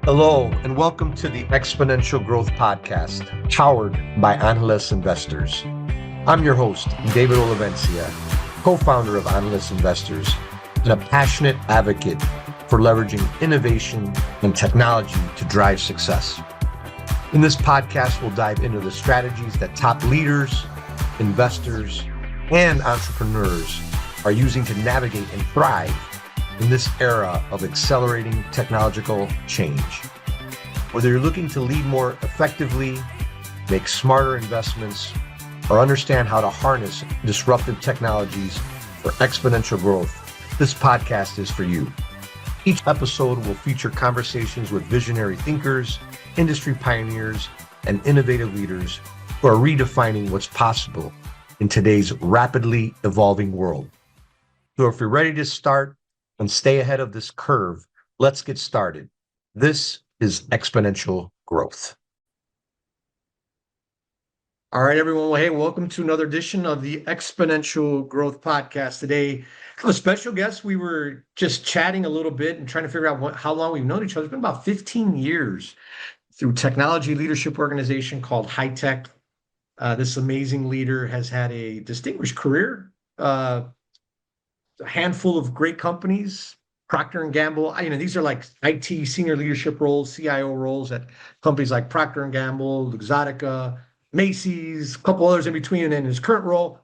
Hello, and welcome to the Exponential Growth Podcast, powered by Analyst Investors. I'm your host, David Olivencia, co-founder of Analyst Investors, and a passionate advocate for leveraging innovation and technology to drive success. In this podcast, we'll dive into the strategies that top leaders, investors, and entrepreneurs are using to navigate and thrive in this era of accelerating technological change. Whether you're looking to lead more effectively, make smarter investments, or understand how to harness disruptive technologies for exponential growth, this podcast is for you. Each episode will feature conversations with visionary thinkers, industry pioneers, and innovative leaders who are redefining what's possible in today's rapidly evolving world. So if you're ready to start and stay ahead of this curve, let's get started. This is Exponential Growth. All right, everyone. Well, hey, welcome to another edition of the Exponential Growth Podcast. Today, I have a special guest. We were just chatting a little bit and trying to figure out how long we've known each other. It's been about 15 years through technology leadership organization called High Tech. This amazing leader has had a distinguished career, a handful of great companies, Procter Gamble. These are like IT senior leadership roles, CIO roles at companies like Procter Gamble, Luxottica, Macy's, a couple others in between. And then his current role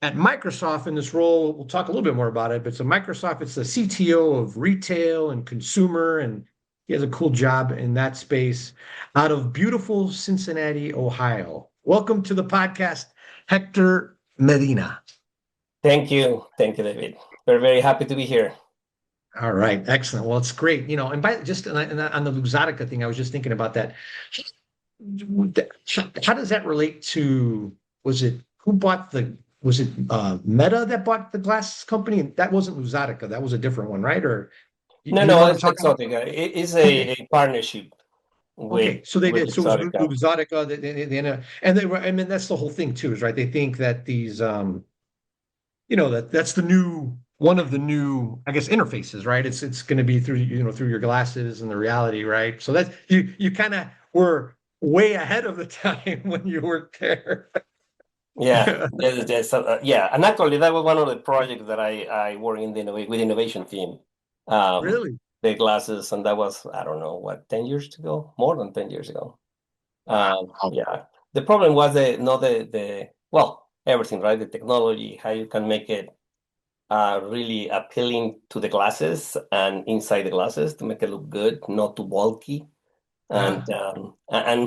at Microsoft, in this role, we'll talk a little bit more about it, but it's Microsoft, it's the CTO of retail and consumer, and he has a cool job in that space out of beautiful Cincinnati, Ohio. Welcome to the podcast, Hector Medina. Thank you, David. We're very happy to be here. All right, excellent. Well, it's great. And by just on the Luxottica thing, I was just thinking about that. How does that relate to? Was it Meta that bought the glass company? And that wasn't Luxottica. That was a different one, right? Or no, it's Luxottica. It is a partnership. Okay, so they did. So it was Luxottica, and they were. I mean, that's the whole thing too, is right. They think that these, that's the new. One of the new, I guess, interfaces, right? It's going to be through, through your glasses and the reality, right? So that you kind of were way ahead of the time when you worked there. Yeah. And actually, that was one of the projects that I work in with innovation team. Really? The glasses, and that was, I don't know, 10 years ago? More than 10 years ago. Yeah. The problem was everything, right? The technology, how you can make it really appealing to the glasses and inside the glasses to make it look good, not too bulky, and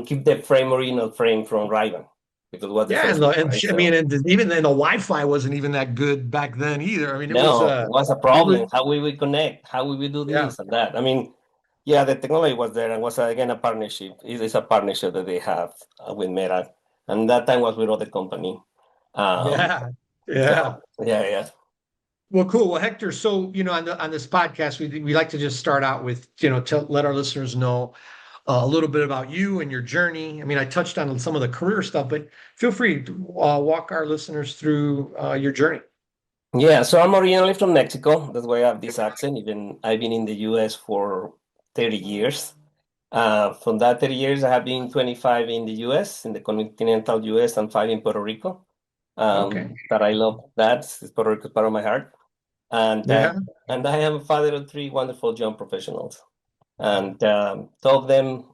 keep the frame original frame from Ray-Ban, because it was the first one, right? And even then the Wi-Fi wasn't even that good back then either. I mean, it was a problem. How we would connect, how we would do this and that. I mean, the technology was there, and was again a partnership. It is a partnership that they have with Meta, and that time was with other company. Yeah. Well, cool. Well, Hector, so, on this podcast, we like to just start out with, to let our listeners know a little bit about you and your journey. I mean, I touched on some of the career stuff, but feel free to walk our listeners through your journey. Yeah, so I'm originally from Mexico. That's why I have this accent. Even I've been in the U.S. for 30 years. From that 30 years, I have been 25 in the U.S., in the continental U.S., and 5 in Puerto Rico. That I love that. Puerto Rico is part of my heart. And I am a father of 3 wonderful young professionals, and two of them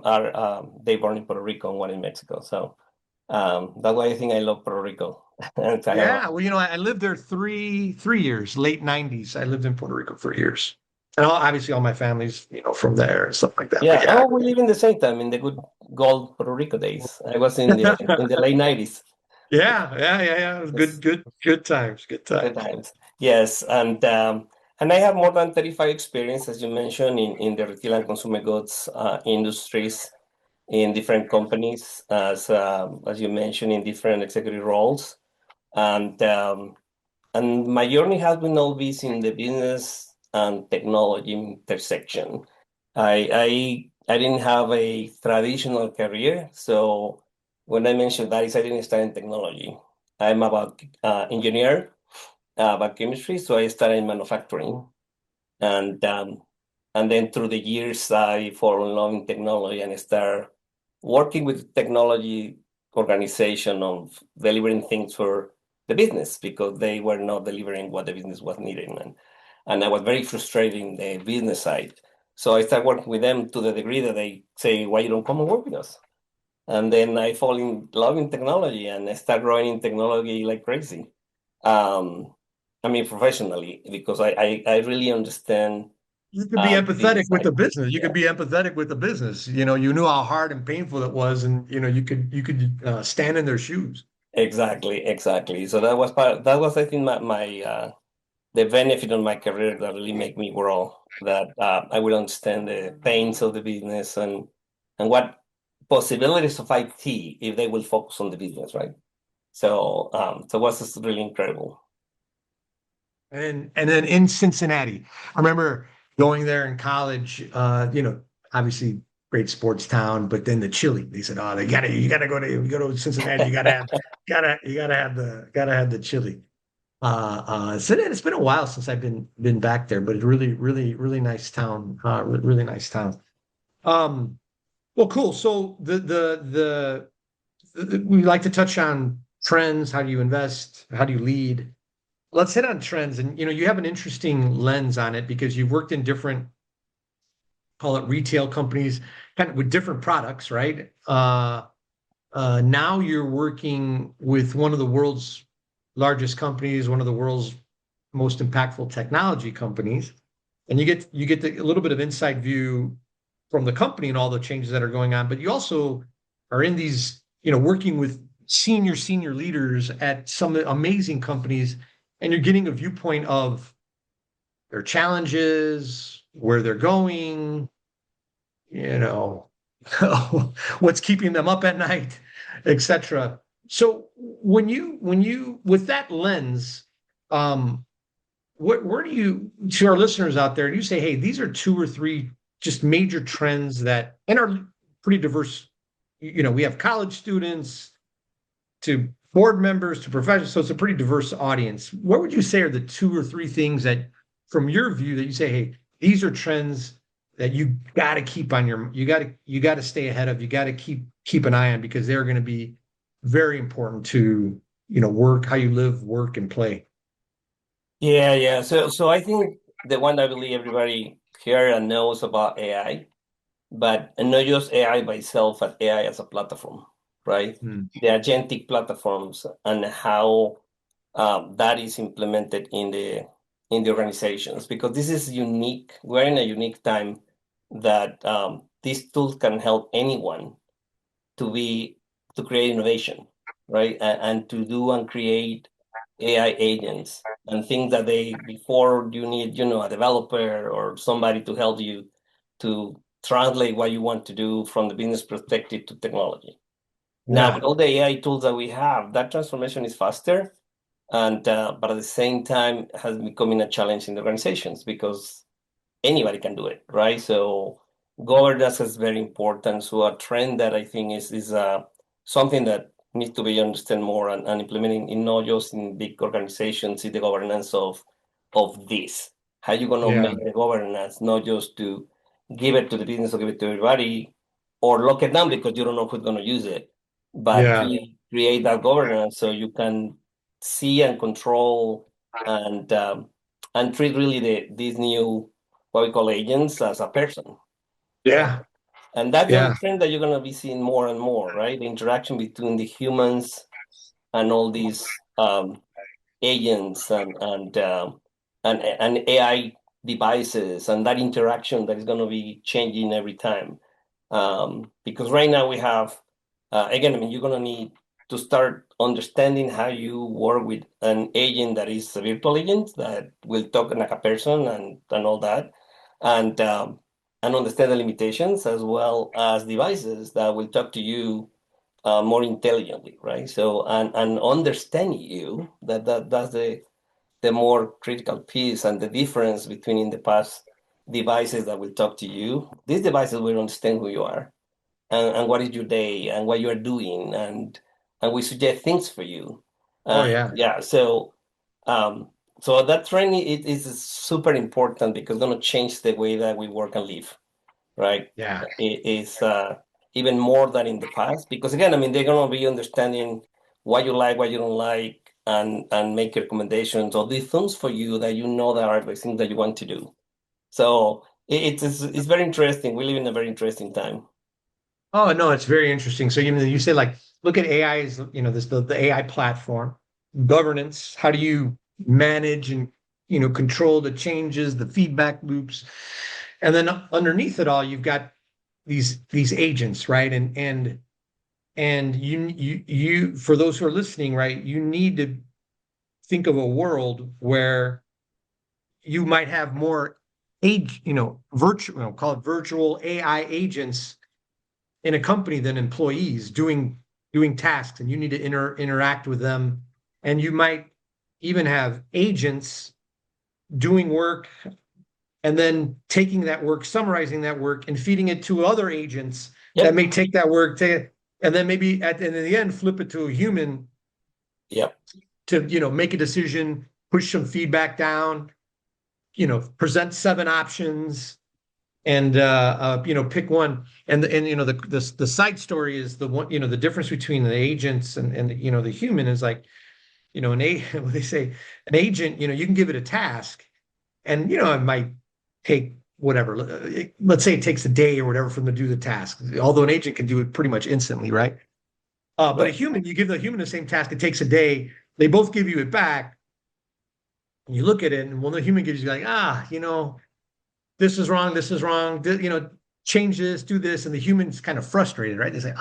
are they born in Puerto Rico and 1 in Mexico. So that's why I think I love Puerto Rico. I lived there three years, late 90s. I lived in Puerto Rico for years, and obviously all my family's from there and stuff like that. Yeah, we live in the same time in the good gold Puerto Rico days. I was in the late 90s. Yeah. It was good times. Good times. Yes, and I have more than 35 experience, as you mentioned, in the retail and consumer goods industries, in different companies, as you mentioned, in different executive roles, and my journey has been always in the business and technology intersection. I didn't have a traditional career, so when I mentioned that, I didn't start in technology. I'm about engineer, about chemistry, so I started in manufacturing, and um, and then through the years I fall in love in technology and start working with technology organization of delivering things for the business because they were not delivering what the business was needing, and I was very frustrated in the business side. So I started working with them to the degree that they say, "Why you don't come and work with us?" And then I fall in love in technology and I start growing in technology like crazy. Um, I mean, professionally, because I really understand You could be the empathetic business with the side. business. You Yeah, could be empathetic with the business. You knew how hard and painful it was, and you could stand in their shoes. exactly. So that was that was, I think, my the benefit of my career that really make me grow. That I will understand the pains of the business and what possibilities of IT if they will focus on the business, right? So it was just really incredible. And then in Cincinnati, I remember going there in college. Obviously great sports town, but then the chili. They said, "Oh, you go to Cincinnati. You gotta have the chili." So then it's been a while since I've been back there, but it's really, really, really nice town. Really nice town. Um, well, cool. So we like to touch on trends. How do you invest? How do you lead? Let's hit on trends. And you have an interesting lens on it because you've worked in different, call it retail companies, kind of with different products, right? Now you're working with one of the world's largest companies, one of the world's most impactful technology companies, and you get a little bit of inside view from the company and all the changes that are going on. But you also are in these, working with senior leaders at some amazing companies, and you're getting a viewpoint of their challenges, where they're going, you know, what's keeping them up at night, etc. So when you with that lens, um, where do you, to our listeners out there, do you say, hey, these are two or three just major trends that and are pretty diverse? We have college students to board members to professionals, so it's a pretty diverse audience. What would you say are the two or three things that, from your view, that you say, hey, these are trends that you got to keep on you got to stay ahead of, you got to keep an eye on because they're going to be very important to work, how you live, work, and play. Yeah. So I think the one I believe everybody here and knows about AI, but not just AI by itself, but AI as a platform, right? Hmm. The agentic platforms and how that is implemented in the organizations, because this is unique. We're in a unique time that these tools can help anyone to be to create innovation, right? And to do and create AI agents and things that they before you need, a developer or somebody to help you to translate what you want to do from the business perspective to technology. Now, with Yeah. all the AI tools that we have, that transformation is faster, and but at the same time has becoming a challenge in the organizations because anybody can do it, right? So governance is very important. So a trend that I think is something that needs to be understood more and implementing in not just in big organizations, is the governance of this. How you gonna Yeah. make the governance not just to give it to the business or give it to everybody or lock it down because you don't know who's gonna use it, but Yeah. really create that governance so you can see and control and treat really these new what we call agents as a person, right? Yeah. And that's the other Yeah. trend that you're going to be seeing more and more, right? The interaction between the humans and all these agents and AI devices, and that interaction that is going to be changing every time. Because right now we have, again, I mean, you're going to need to start understanding how you work with an agent that is a virtual agent that will talk like a person and all that, and um, and understand the limitations as well as devices that will talk to you more intelligently, right? So and understand you that's the more critical piece and the difference between in the past devices that will talk to you. These devices will understand who you are and what is your day and what you are doing and we suggest things for you. Oh yeah. Yeah, um, so that trend is super important because it's going to change the way that we work and live, right? Yeah. It is even more than in the past because again, I mean, they're going to be understanding what you like, what you don't like, and make recommendations or these things for you that you know that are the things that you want to do. So it's very interesting. We live in a very interesting time. Oh no, it's very interesting. So you say like look at AI as this the AI platform, governance. How do you manage and control the changes, the feedback loops, and then underneath it all, you've got these agents, right? And you for those who are listening, right? You need to think of a world where you might have more virtual, call it virtual AI agents in a company than employees doing tasks, and you need to interact with them, and you might even have agents doing work and then taking that work, summarizing that work, and feeding it to other agents that Yep. may take that work, and then maybe in the end flip it to a human Yep. to make a decision, push some feedback down, present 7 options, and pick one. And the side story is the one, the difference between the agents and the human is like, what they say, an agent, you can give it a task, and it might take whatever. Let's say it takes a day or whatever for them to do the task, although an agent can do it pretty much instantly, right? But a Right. human, you give the human the same task, it takes a day. They both give you it back. And you look at it, and when the human gives you like, this is wrong, this is wrong, change this, do this, and the human's kind of frustrated, right? They say,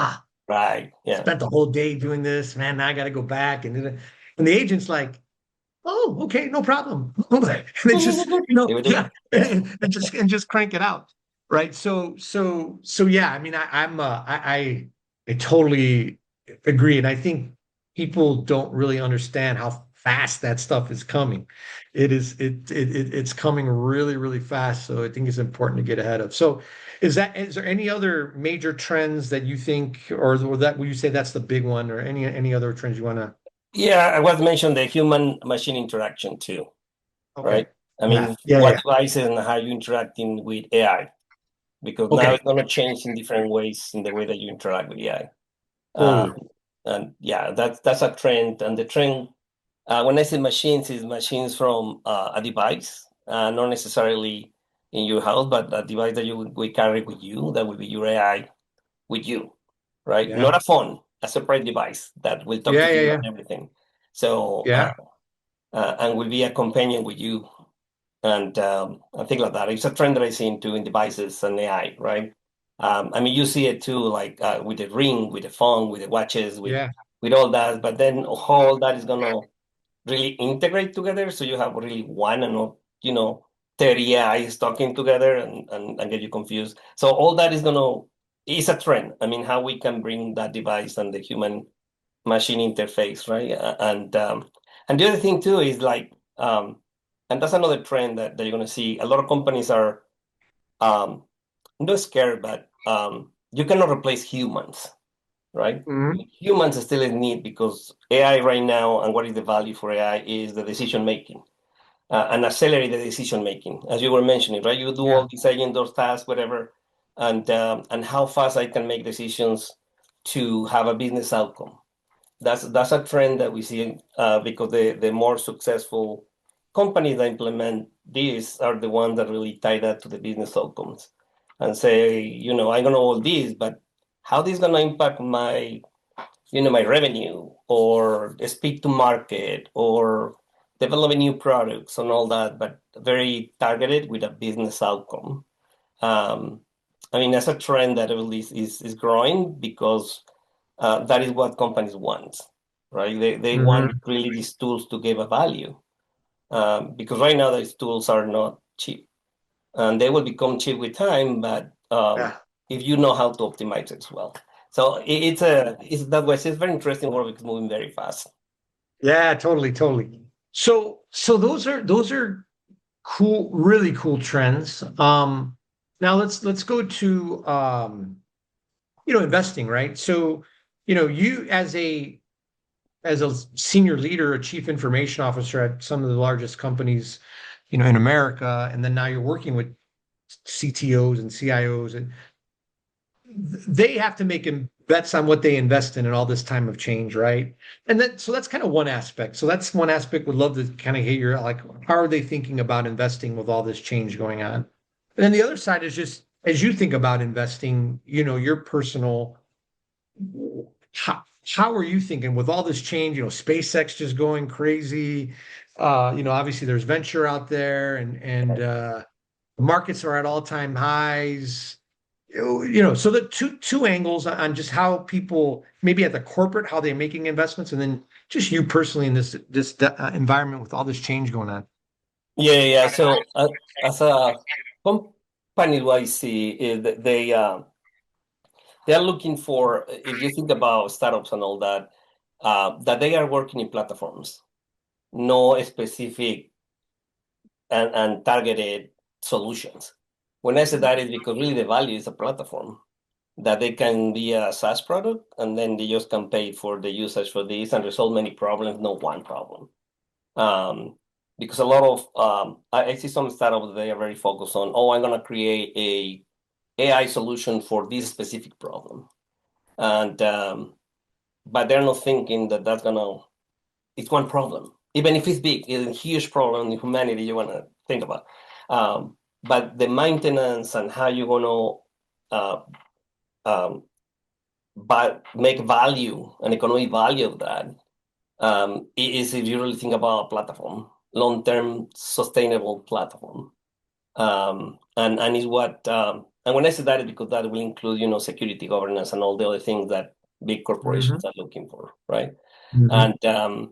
Right. Yeah. spent the whole day doing this, man. Now I got to go back, and the agent's like, oh, okay, no problem. And they just, Here we do. yeah, Yeah. and just crank it out, right? So yeah. I mean, I totally agree, and I think people don't really understand how fast that stuff is coming. It's coming really really fast. So I think it's important to get ahead of. So is there any other major trends that you think, or that would you say that's the big one, or any other trends you want to? Yeah, I was mentioned the human machine interaction too, right? Okay. I Yeah. mean, Yeah. what Yeah. devices and how you interacting with AI, because now Okay. it's going to change in different ways in the way that you interact with AI. Totally. And yeah, that's a trend. And the trend, when I say machines, is machines from a device, not necessarily in your house, but a device that we carry with you, that will be your AI with you, right? Yeah. Not a phone, a separate device that will talk Yeah. to Yeah. you Yeah. and everything. So, Yeah. and will be a companion with you and things like that. It's a trend that I see into in devices and AI, right? I mean, you see it too, like with the ring, with the phone, with the watches, Yeah. with all that. But then all that is gonna really integrate together, so you have really one and not 30 AIs talking together and get you confused. So all that is a trend. I mean, how we can bring that device and the human machine interface, right? And the other thing too is like, and that's another trend that you're going to see. A lot of companies are um, not scared, but you cannot replace humans, right? Mhm. Humans still in need because AI right now, and what is the value for AI is the decision making and accelerate the decision making, as you were mentioning, right? You do Yeah. all these agent, those tasks, whatever, and how fast I can make decisions to have a business outcome. That's a trend that we see because the more successful companies that implement these are the ones that really tie that to the business outcomes and say, I'm gonna all this, but how this gonna impact my revenue or speed to market or developing new products and all that, but very targeted with a business outcome. Um, I mean, that's a trend that really is growing because that is what companies want, right? They want Hmm. really these tools to give a value because right now these tools are not cheap and they will become cheap with time, but Yeah. if you know how to optimize it as well. So it's that way. It's very interesting work because it's moving very fast. Yeah. Totally. Totally. So those are cool, really cool trends. Now let's go to investing, right? So you as a as a senior leader, a chief information officer at some of the largest companies, in America, and then now you're working with CTOs and CIOs, and they have to make bets on what they invest in all this time of change, right? And so that's kind of one aspect. So that's one aspect. Would love to kind of hear your, like, how are they thinking about investing with all this change going on? And then the other side is just as you think about investing, your personal, how are you thinking with all this change? SpaceX just going crazy. Obviously there's venture out there, and markets are at all-time highs. So the two angles on just how people maybe at the corporate, how they're making investments, and then just you personally in this environment with all this change going on. Yeah. So as a company, what I see is that they are looking for, if you think about startups and all that, that they are working in platforms, no specific and targeted solutions. When I say that, is because really the value is a platform that they can be a SaaS product, and then they just can pay for the usage for this and resolve many problems, not one problem. Because a lot of I see some startups that they are very focused on, I'm going to create a AI solution for this specific problem, and but they're not thinking that it's one problem, even if it's big, it's a huge problem in humanity you want to think about. But the maintenance and how you're going to make value and economic value of that is if you really think about a platform, long-term sustainable platform. And is what and when I say that, is because that will include security, governance, and all the other things that big corporations are looking for, right? Mm-hmm.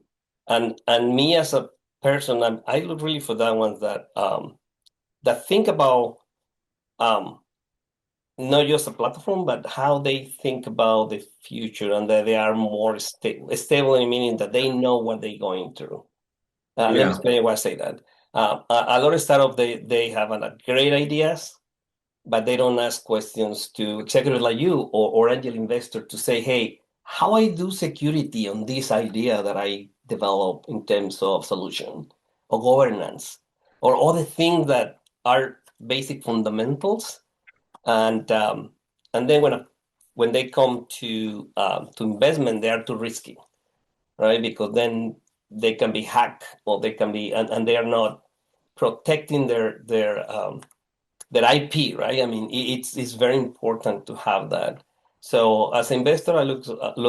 And me as a person, I look really for that ones that think about not just a platform, but how they think about the future, and that they are more stable in meaning that they know what they're going through. Let me explain why I say that. A lot of startups, they have great ideas, but they don't ask questions to executives like you or angel investor to say, hey, how I do security on this idea that I develop in terms of solution or governance or other things that are basic fundamentals. And then when they come to investment, they are too risky, right? Because then they can be hacked, or they can be, and they are not protecting their IP, right? I mean, it's very important to have that. So as an investor, I look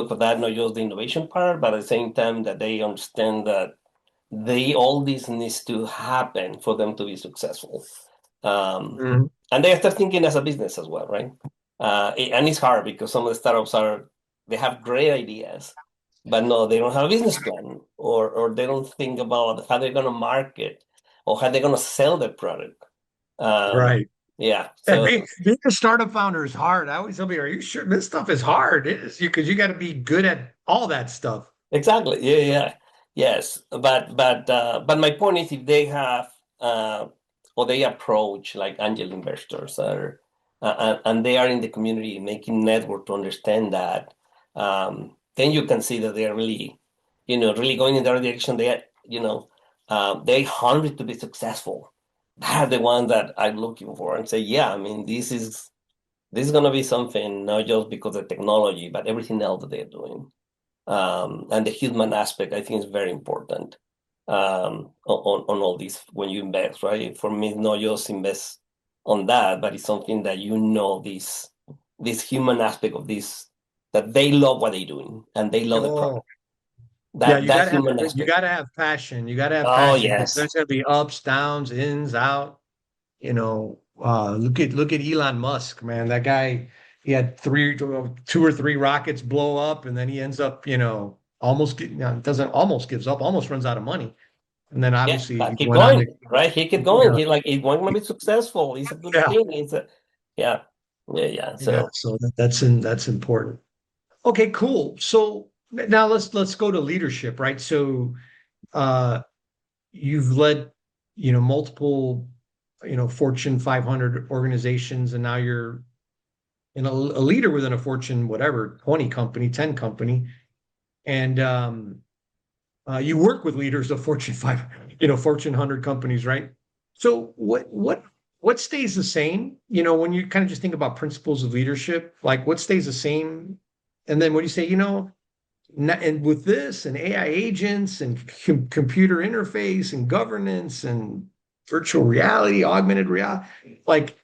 for that, not just the innovation part, but at the same time that they understand that all this needs to happen for them to be successful. Mm-hmm. And they start thinking as a business as well, right? And it's hard because some of the startups they have great ideas, but no, they don't have a business plan, or they don't think about how they're going to market or how they're going to sell their product. Right. Yeah. Yeah, So being a startup founder is hard. I always tell people, are you sure this stuff is hard? It is, because you got to be good at all that stuff. exactly. Yeah. Yes. But my point is, if they have or they approach like angel investors, or and they are in the community making network to understand that, then you can see that they are really, really going in the right direction. They hungry to be successful. They're the ones that I'm looking for, and say, yeah, I mean, this is going to be something, not just because of technology, but everything else that they're doing. And the human aspect, I think, is very important on all these when you invest, right? For me, not just invest on that, but it's something that this human aspect of this, that they love what they're doing and they love the Oh, product. yeah, That human you aspect. gotta have passion. You gotta have Oh passion because yes, there's gonna be ups, downs, ins, out. Look at Elon Musk, man. That guy, he had two or three rockets blow up, and then he ends up, doesn't almost gives up, almost runs out of money, and then yeah. obviously he Keep went on to, going, right? He keep going. yeah, He like he want to be successful. It's a good yeah, thing. Yeah. yeah. So So that's important. Okay, cool. So now let's go to leadership, right? So uh, you've led, multiple, Fortune 500 organizations, and now you're a leader within a Fortune whatever 20 company, 10 company, and You work with leaders of Fortune 5, Fortune 100 companies, right? So what stays the same? When you kind of just think about principles of leadership, like what stays the same? And then what do you say? And with this and AI agents and computer interface and governance and virtual reality, augmented reality, like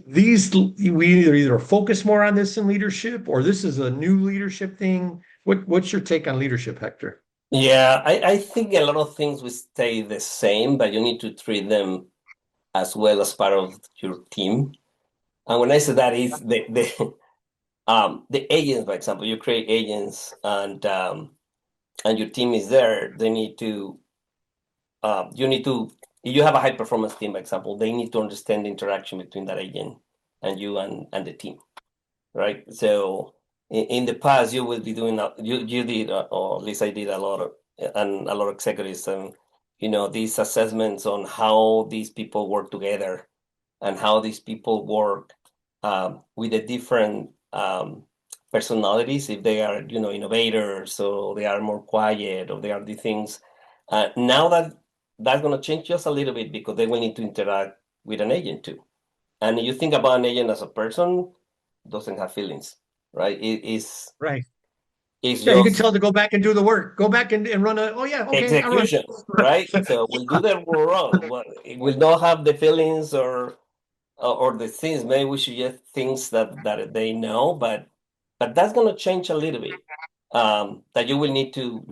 we either focus more on this in leadership or this is a new leadership thing. What's your take on leadership, Hector? Yeah, I think a lot of things will stay the same, but you need to treat them as well as part of your team. And when I say that is the agents, for example, you create agents and your team is there, they need to you need to if you have a high performance team, for example, they need to understand the interaction between that agent and you and the team, right? So in the past, you will be doing you did or at least I did a lot of and a lot of executives and these assessments on how these people work together and how these people work with the different personalities, if they are innovators or they are more quiet or they are the things. Now that's going to change just a little bit because they will need to interact with an agent too. And you think about an agent as a person, doesn't have feelings, right? Right. It's Yeah, you can just tell it to go back and do the work. Go back and run oh yeah, okay, I run. execution, right? So we'll do the wrong. Well, it will not have the feelings or the things. Maybe we should just things that they know, but that's going to change a little bit. That you will need to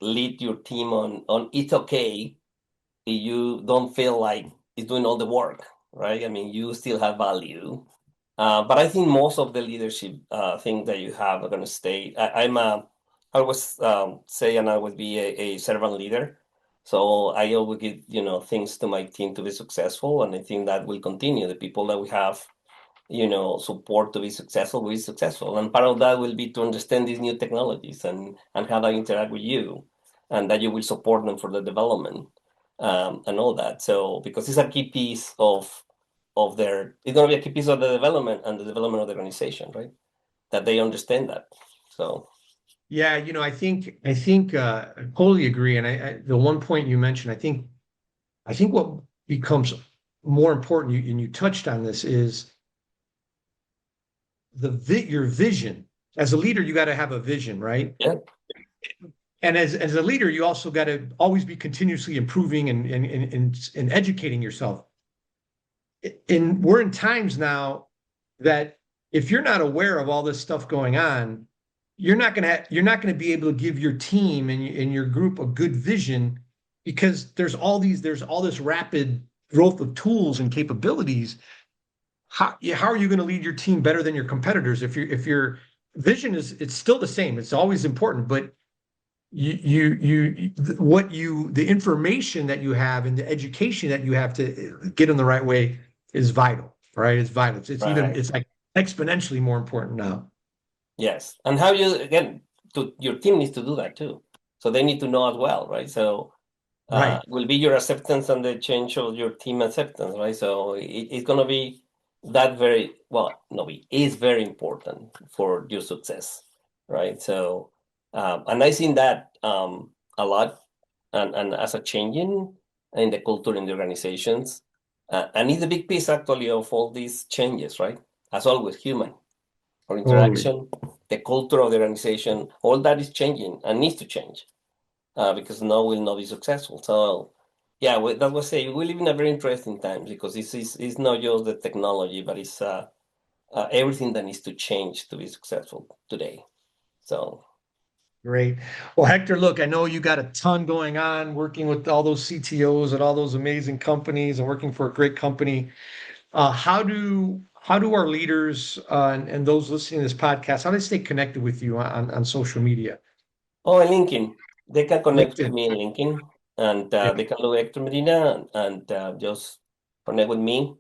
lead your team on it's okay if you don't feel like it's doing all the work, right? I mean, you still have value. But I think most of the leadership things that you have are going to stay. I always say, and I would be a servant leader. So I always give, things to my team to be successful. And I think that will continue. The people that we have, support to be successful will be successful. And part of that will be to understand these new technologies and how they interact with you and that you will support them for the development and all that. So because it's a key piece it's going to be a key piece of the development and the development of the organization, right? That they understand that. So Yeah, I totally agree. And the one point you mentioned, I think what becomes more important, and you touched on this, is your vision. As a leader, you got to have a vision, right? yeah, And as a leader, you also got to always be continuously improving and educating yourself. And we're in times now that if you're not aware of all this stuff going on, you're not gonna be able to give your team and your group a good vision because there's all this rapid growth of tools and capabilities. How are you going to lead your team better than your competitors if your vision it's still the same? It's always important, but the information that you have and the education that you have to get in the right way is vital, right? It's vital. right. It's like exponentially more important now. Yes. And how you, again, your team needs to do that too. So they need to know as well, right? So Right. will be your acceptance and the change of your team acceptance, right? So it's going to be that very, well, no, it is very important for your success, right? So, and I've seen that a lot and as a changing in the culture in the organizations. And it's a big piece actually of all these changes, right? As always, human or Totally. interaction, the culture of the organization, all that is changing and needs to change because now we'll not be successful. So, yeah, that was say we live in a very interesting time because it's not just the technology, but it's everything that needs to change to be successful today. So, Great. Well, Hector, look, I know you got a ton going on working with all those CTOs at all those amazing companies and working for a great company. How do our leaders and those listening to this podcast, how do they stay connected with you on social media? oh, and LinkedIn, they can connect with LinkedIn. me in LinkedIn and Yeah. they can look Hector Medina and just connect with me.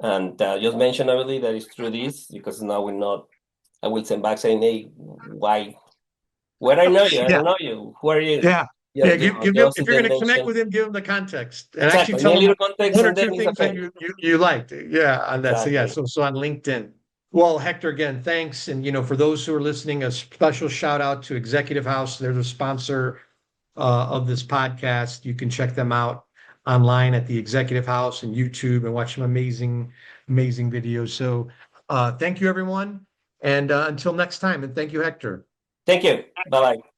And just mention, I believe that is through this because now we're not. I will send back saying, "Hey, why? Where I know you? I Yeah. don't know you. Who are you?" Yeah. Yeah, Yeah. Give him, just if and you're then going to connect mention with him, give him the context and actually exactly. Give tell me a him little context, one or and two then it's things that okay. you liked. Yeah. On that. So yeah. Exactly. So on LinkedIn. Well, Hector, again, thanks. And for those who are listening, a special shout out to Executive House. They're the sponsor of this podcast. You can check them out online at the Executive House and YouTube and watch some amazing, amazing videos. So thank you, everyone. And until next time, and thank you, Hector. Thank you. Bye-bye.